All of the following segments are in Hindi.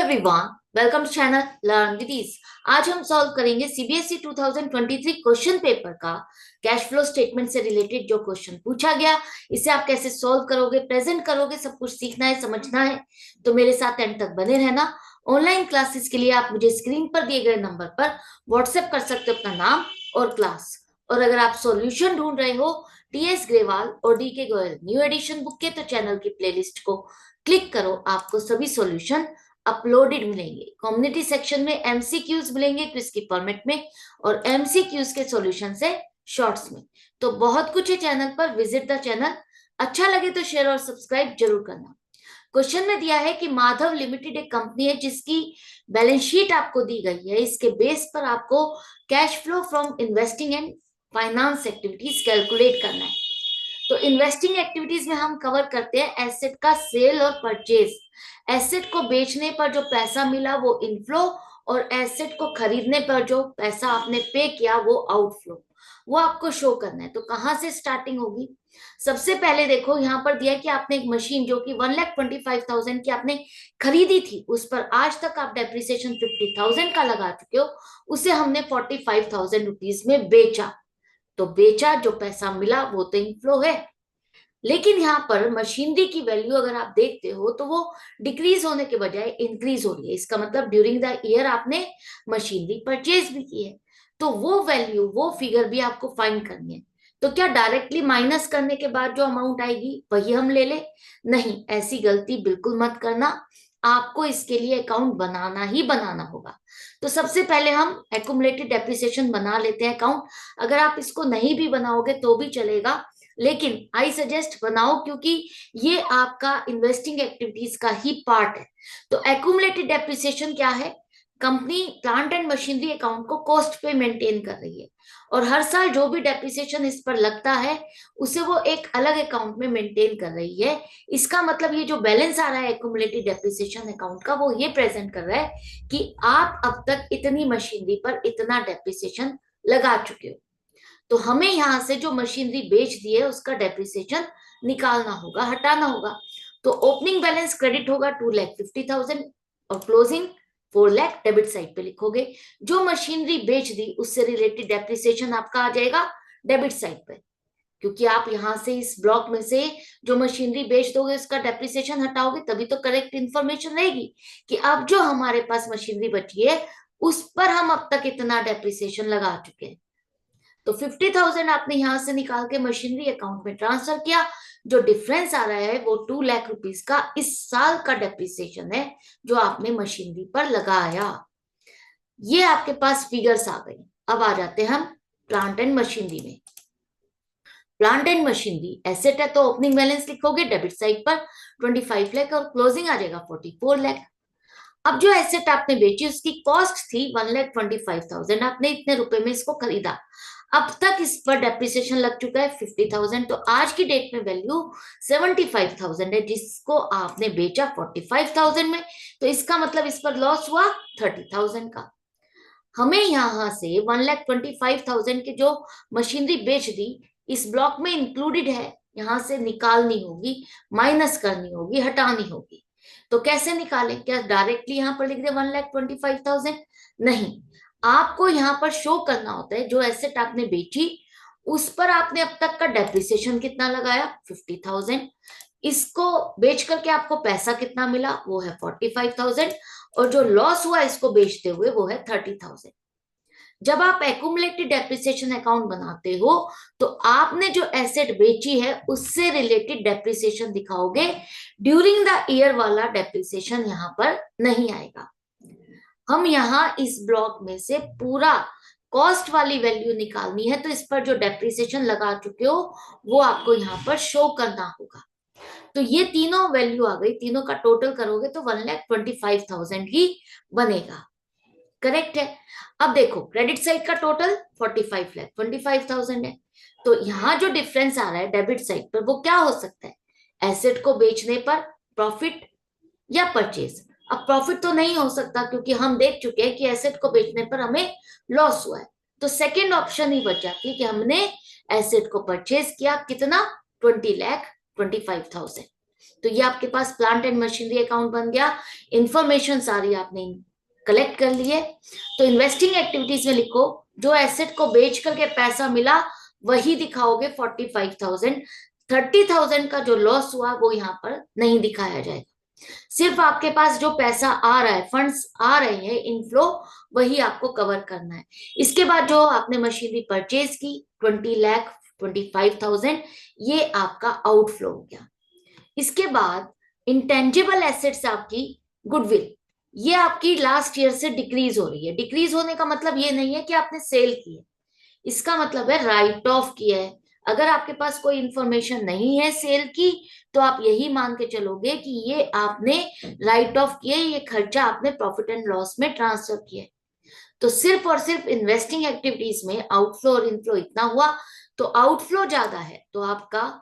Everyone, welcome to channel learn with ease. आज हम सॉल्व करेंगे सीबीएसई 2023 क्वेश्चन पेपर का कैश फ्लो स्टेटमेंट से रिलेटेड जो क्वेश्चन पूछा गया। इसे आप कैसे सॉल्व करोगे, प्रेजेंट करोगे, सब कुछ सीखना है, समझना है। तो मेरे साथ एंड तक बने रहना। ऑनलाइन क्लासेस के लिए आप मुझे स्क्रीन पर दिए गए नंबर पर व्हाट्सएप कर सकते हो अपना नाम और क्लास। और अगर आप सॉल्यूशन ढूंढ रहे हो टीएस ग्रेवाल और डी के गोयल न्यू एडिशन बुक के, तो चैनल की प्लेलिस्ट को क्लिक करो, आपको सभी सॉल्यूशन अपलोडेड मिलेंगे। कम्युनिटी सेक्शन में एमसीक्यूज मिलेंगे क्विज की फॉर्मेट में, और एमसीक्यूज के सॉल्यूशन से शॉर्ट्स में। तो बहुत कुछ है चैनल पर, विजिट द चैनल। अच्छा लगे तो शेयर और सब्सक्राइब जरूर करना। क्वेश्चन में दिया है कि माधव लिमिटेड एक कंपनी है जिसकी बैलेंस शीट आपको दी गई है। इसके बेस पर आपको cash flow from investing and finance activities calculate करना है। तो इन्वेस्टिंग एक्टिविटीज में हम कवर करते हैं एसेट का सेल और परचेज। एसेट को बेचने पर जो पैसा मिला वो इनफ्लो, और एसेट को खरीदने पर जो पैसा आपने पे किया वो आउटफ्लो। वो आपको शो करना है। तो कहां से स्टार्टिंग होगी? सबसे पहले देखो, यहाँ पर दिया कि आपने एक मशीन जो कि 1,25,000 की आपने खरीदी थी, उस पर आज तक आप डेप्रिसिएशन 50,000 का लगा चुके हो। उसे हमने 45,000 रुपीज में बेचा। तो बेचा, जो पैसा मिला वो तो इनफ्लो है। लेकिन यहाँ पर मशीनरी की वैल्यू अगर आप देखते हो तो वो डिक्रीज होने के बजाय इंक्रीज हो रही है। इसका मतलब ड्यूरिंग द ईयर आपने मशीनरी परचेज भी की है। तो वो वैल्यू, वो फिगर भी आपको फाइंड करनी है। तो क्या डायरेक्टली माइनस करने के बाद जो अमाउंट आएगी वही हम ले ले? नहीं, ऐसी गलती बिल्कुल मत करना। आपको इसके लिए अकाउंट बनाना ही बनाना होगा। तो सबसे पहले हम एक्युमुलेटेड डेप्रिसिएशन बना लेते हैं अकाउंट। अगर आप इसको नहीं भी बनाओगे तो भी चलेगा, लेकिन आई सजेस्ट बनाओ, क्योंकि ये आपका इन्वेस्टिंग एक्टिविटीज का ही पार्ट है। तो एक्यूमुलेटेड डेप्रिसिएशन क्या है? Company plant and machinery account को कॉस्ट पे मेंटेन कर रही है, और हर साल जो भी डेप्रिसिएशन इस पर लगता है उसे वो एक अलग अकाउंट में मेंटेन कर रही है। इसका मतलब ये जो बैलेंस आ रहा है एक्यूमुलेटेड डेप्रिसिएशन अकाउंट का, वो ये प्रेजेंट कर रहा है कि आप अब तक इतनी मशीनरी पर इतना डेप्रिसिएशन लगा चुके हो। तो हमें यहां से जो मशीनरी बेच दी है उसका डेप्रिसिएशन निकालना होगा, हटाना होगा। तो ओपनिंग बैलेंस क्रेडिट होगा 2,50,000, और क्लोजिंग 4 लाख डेबिट साइड पे लिखोगे। जो मशीनरी बेच दी उससे रिलेटेड डेप्रिसिएशन आपका आ जाएगा डेबिट साइड पे, क्योंकि आप यहां से इस ब्लॉक में से जो मशीनरी बेच दोगे उसका डेप्रिसिएशन हटाओगे, तभी तो करेक्ट इंफॉर्मेशन रहेगी कि अब जो हमारे पास मशीनरी बची है उस पर हम अब तक इतना डेप्रिसिएशन लगा चुके हैं। तो 50,000 आपने यहां से निकाल के मशीनरी अकाउंट में ट्रांसफर किया। जो डिफरेंस आ रहा है वो 2 लाख रुपीस का इस साल का डेप्रिसिएशन है जो आपने मशीनरी पर लगाया। ये आपके पास फिगर्स आ गई। अब आ जाते हैं हम प्लांट एंड मशीनरी में। प्लांट एंड मशीनरी एसेट है तो ओपनिंग बैलेंस लिखोगे डेबिट साइड पर 25 लाख, और क्लोजिंग आ जाएगा 44 लाख। अब जो एसेट आपने बेची उसकी कॉस्ट थी 1,25,000, आपने इतने रुपए में इसको खरीदा। अब तक इस पर डेप्रिसिएशन लग चुका है 50,000, तो आज की डेट में वैल्यू 75,000 है, जिसको आपने बेचा 45,000 में। तो इसका मतलब इस पर लॉस हुआ 30,000 का। हमें यहां से 1,25,000 की जो मशीनरी बेच दी इस ब्लॉक में इंक्लूडेड है, यहां से निकालनी होगी, माइनस करनी होगी, हटानी होगी। तो कैसे निकालें? क्या डायरेक्टली यहां पर लिख दे 1,25,000? नहीं, आपको यहां पर शो करना होता है जो एसेट आपने बेची उस पर आपने अब तक का डेप्रिसिएशन कितना लगाया, 50,000। इसको बेच करके आपको पैसा कितना मिला, वो है 45,000, और जो लॉस हुआ इसको बेचते हुए वो है 30,000। जब आप एक्यूमुलेटेड डेप्रिसिएशन अकाउंट बनाते हो तो आपने जो एसेट बेची है उससे रिलेटेड डेप्रिसिएशन दिखाओगे। ड्यूरिंग द ईयर वाला डेप्रिसिएशन यहां पर नहीं आएगा। हम यहाँ इस ब्लॉक में से पूरा कॉस्ट वाली वैल्यू निकालनी है, तो इस पर जो डेप्रिसिएशन लगा चुके हो वो आपको यहाँ पर शो करना होगा। तो ये तीनों वैल्यू आ गई, तीनों का टोटल करोगे तो 1,25,000 ही बनेगा। करेक्ट है। अब देखो क्रेडिट साइड का टोटल 45,25,000 है। तो यहां जो डिफरेंस आ रहा है डेबिट साइड पर वो क्या हो सकता है? एसेट को बेचने पर प्रॉफिट या परचेज। अब प्रॉफिट तो नहीं हो सकता क्योंकि हम देख चुके हैं कि एसेट को बेचने पर हमें लॉस हुआ है। तो सेकेंड ऑप्शन ही बचा कि हमने एसेट को परचेज किया, कितना, 20,25,000। तो ये आपके पास प्लांट एंड मशीनरी अकाउंट बन गया, इंफॉर्मेशन सारी आपने कलेक्ट कर ली है। तो इन्वेस्टिंग एक्टिविटीज में लिखो जो एसेट को बेच करके पैसा मिला वही दिखाओगे 45,000। 30,000 का जो लॉस हुआ वो यहाँ पर नहीं दिखाया जाएगा, सिर्फ आपके पास जो पैसा आ रहा है, फंड्स आ रहे हैं, इनफ्लो, वही आपको कवर करना है। इसके बाद जो आपने मशीनरी परचेज की 20,25,000, ये आपका आउटफ्लो हो गया। इसके बाद इंटेंजिबल एसेट्स आपकी गुडविल, ये आपकी लास्ट ईयर से डिक्रीज हो रही है। डिक्रीज होने का मतलब ये नहीं है कि आपने सेल की है, इसका मतलब है राइट ऑफ किया है। अगर आपके पास कोई इंफॉर्मेशन नहीं है सेल की तो आप यही मान के चलोगे कि ये आपने राइट ऑफ किया, ये खर्चा आपने प्रॉफिट एंड लॉस में ट्रांसफर किया। तो सिर्फ और सिर्फ इन्वेस्टिंग एक्टिविटीज में आउटफ्लो और इनफ्लो इतना हुआ, तो आउटफ्लो ज्यादा है तो आपका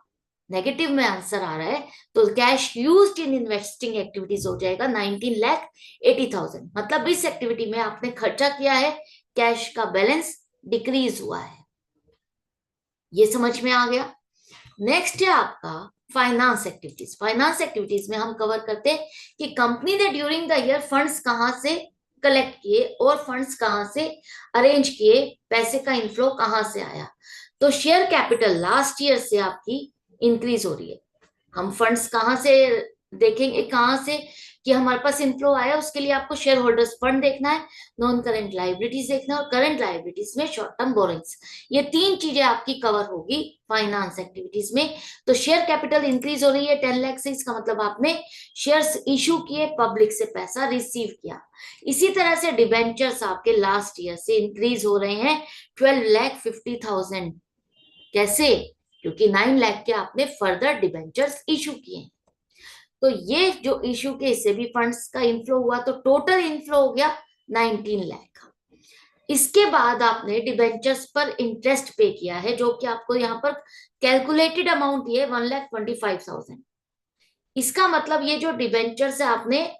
नेगेटिव में आंसर आ रहा है, तो cash used in investing activities हो जाएगा 19,80,000। मतलब इस एक्टिविटी में आपने खर्चा किया है, कैश का बैलेंस डिक्रीज हुआ है। ये समझ में आ गया। नेक्स्ट है आपका फाइनेंस एक्टिविटीज। फाइनेंस एक्टिविटीज में हम कवर करते हैं कि कंपनी ने ड्यूरिंग द ईयर फंड्स कहां से कलेक्ट किए और फंड्स कहां से अरेंज किए, पैसे का इनफ्लो कहां से आया। तो शेयर कैपिटल लास्ट ईयर से आपकी इंक्रीज हो रही है। हम फंड्स कहां से देखेंगे, कहां से कि हमारे पास इनफ्लो आया, उसके लिए आपको शेयर होल्डर्स फंड देखना है, नॉन करंट लाइबिलिटीज देखना है और करंट लाइबिलिटीज में शॉर्ट टर्म बोरिंग्स। ये तीन चीजें आपकी कवर होगी फाइनेंस एक्टिविटीज में। तो शेयर कैपिटल इंक्रीज हो रही है 10 लाख से, इसका मतलब आपने शेयर्स इशू किए, पब्लिक से पैसा रिसीव किया। इसी तरह से डिबेंचर्स आपके लास्ट ईयर से इंक्रीज हो रहे हैं 12,50,000। कैसे? क्योंकि 9 लाख के आपने फर्दर डिबेंचर्स इशू किए। तो ये जो इशू के इससे भी फंड्स का इनफ्लो हुआ, तो टोटल इनफ्लो हो गया 19 लाख। इसके बाद आपने डिबेंचर्स पर इंटरेस्ट पे किया है, जो कि आपको यहाँ पर कैलकुलेटेड अमाउंट ये 1,25,000। इसका मतलब ये जो डिबेंचर्स है आपने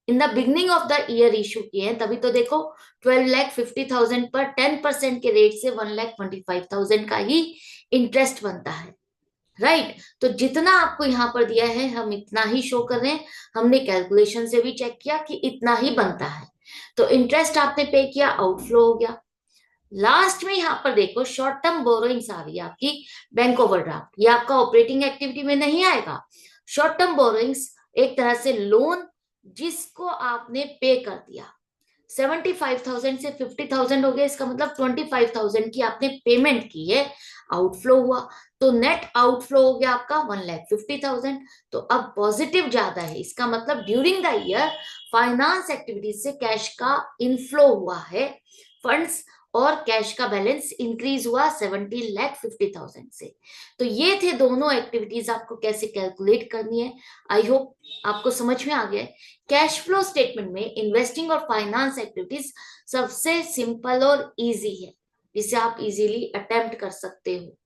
in the beginning of the year issue किए हैं, तभी तो देखो 12,50,000 पर 10% के रेट से 1,25,000 का ही इंटरेस्ट बनता है। राइट तो जितना आपको यहाँ पर दिया है हम इतना ही शो कर रहे हैं। हमने कैलकुलेशन से भी चेक किया कि इतना ही बनता है। तो इंटरेस्ट आपने पे किया, आउटफ्लो हो गया। लास्ट में यहाँ पर देखो शॉर्ट टर्म बोरोइंग्स आ रही है आपकी, बैंक ओवरड्राफ्ट। ये आपका ऑपरेटिंग एक्टिविटी में नहीं आएगा। शॉर्ट टर्म बोरोइंग्स एक तरह से लोन जिसको आपने पे कर दिया। 75,000 से 50,000 हो गया, इसका मतलब 25,000 की आपने पेमेंट की है, आउटफ्लो हुआ। तो नेट आउटफ्लो हो गया आपका 1,50,000। तो अब पॉजिटिव ज्यादा है, इसका मतलब during the year finance activities से कैश का इनफ्लो हुआ है, फंड्स और कैश का बैलेंस इंक्रीज हुआ 17,50,000 से। तो ये थे दोनों एक्टिविटीज, आपको कैसे कैलकुलेट करनी है। आई होप आपको समझ में आ गया है। कैश फ्लो स्टेटमेंट में इन्वेस्टिंग और फाइनेंस एक्टिविटीज सबसे सिंपल और इजी है, जिसे आप इजीली अटेम्प्ट कर सकते हो।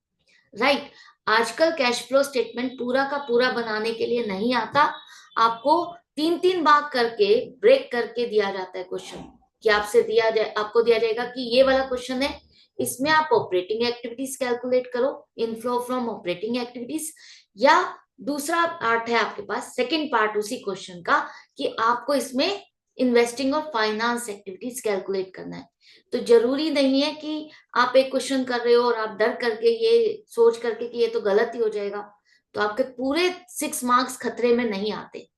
राइट आजकल कैश फ्लो स्टेटमेंट पूरा का पूरा बनाने के लिए नहीं आता, आपको 3-3 भाग करके ब्रेक करके दिया जाता है क्वेश्चन, कि आपसे दिया जाए, आपको दिया जाएगा कि ये वाला क्वेश्चन है, इसमें आप ऑपरेटिंग एक्टिविटीज कैलकुलेट करो, इनफ्लो फ्रॉम ऑपरेटिंग एक्टिविटीज। या दूसरा पार्ट है आपके पास, सेकंड पार्ट उसी क्वेश्चन का, कि आपको इसमें इन्वेस्टिंग और फाइनेंस एक्टिविटीज कैलकुलेट करना है। तो जरूरी नहीं है कि आप एक क्वेश्चन कर रहे हो और आप डर करके ये सोच करके कि ये तो गलत ही हो जाएगा, तो आपके पूरे 6 मार्क्स खतरे में नहीं आते।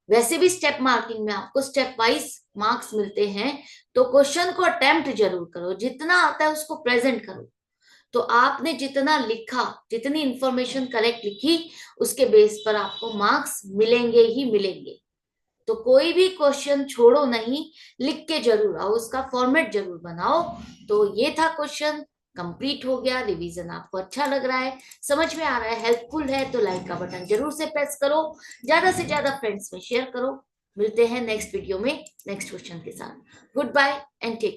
वैसे भी स्टेप मार्किंग में आपको स्टेप वाइज मार्क्स मिलते हैं, तो क्वेश्चन को अटेम्प्ट जरूर करो, जितना आता है उसको प्रेजेंट करो। तो आपने जितना लिखा, जितनी इंफॉर्मेशन करेक्ट लिखी, उसके बेस पर आपको मार्क्स मिलेंगे ही मिलेंगे। तो कोई भी क्वेश्चन छोड़ो नहीं, लिख के जरूर आओ, उसका फॉर्मेट जरूर बनाओ। तो ये था क्वेश्चन, कंप्लीट हो गया। रिवीजन आपको अच्छा लग रहा है, समझ में आ रहा है, हेल्पफुल है, तो लाइक का बटन जरूर से प्रेस करो, ज्यादा से ज्यादा फ्रेंड्स में शेयर करो। मिलते हैं नेक्स्ट वीडियो में नेक्स्ट क्वेश्चन के साथ। Good bye and take